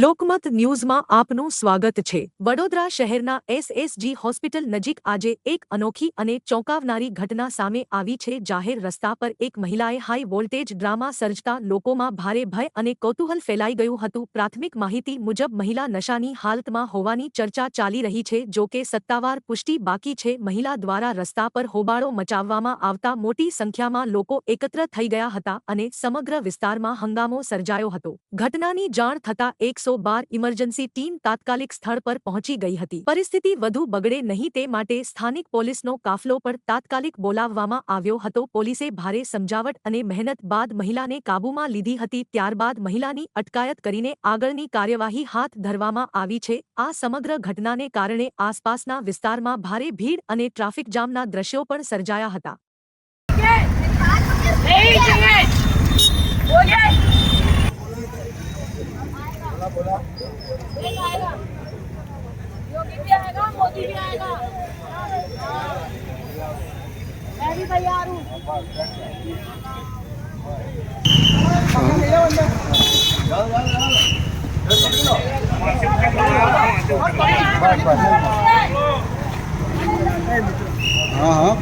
લોકમત ન્યૂઝમાં આપનું સ્વાગત છે। વડોદરા શહેરના એસએસજી હોસ્પિટલ નજીક આજે એક અનોખી અને ચોંકાવનારી ઘટના સામે આવી છે। જાહેર રસ્તા પર એક મહિલાએ હાઈ વોલ્ટેજ ડ્રામા સર્જતા લોકોમાં ભારે ભય અને કૌતૂહલ ફેલાઈ ગયું હતું। પ્રાથમિક માહિતી મુજબ મહિલા નશાની હાલતમાં હોવાની ચર્ચા ચાલી રહી છે, જો કે સત્તાવાર પુષ્ટિ બાકી છે। મહિલા દ્વારા રસ્તા પર હોબાળો મચાવવામાં આવતા મોટી સંખ્યામાં લોકો એકત્ર થઈ ગયા હતા અને સમગ્ર વિસ્તારમાં હંગામો સર્જાયો હતો। ઘટનાની જાણ થતાં 112 ઇમરજન્સી ટીમ તાત્કાલિક સ્થળ પર પહોંચી ગઈ હતી। પરિસ્થિતિ વધુ બગડે નહીં તે માટે સ્થાનિક પોલીસનો કાફલો પણ તાત્કાલિક બોલાવવામાં આવ્યો હતો। પોલીસે ભારે સમજાવટ અને મહેનત બાદ મહિલાને કાબૂમાં લીધી હતી। ત્યારબાદ મહિલાની અટકાયત કરીને આગળની કાર્યવાહી હાથ ધરવામાં આવી છે। આ સમગ્ર ઘટનાને કારણે આસપાસના વિસ્તારમાં ભારે ભીડ અને ટ્રાફિક જામના દ્રશ્યો પણ સર્જાયા હતા। योगी भी आएगा, मोदी भी आएगा। मैं भी तैयार हूँ। हाँ हाँ,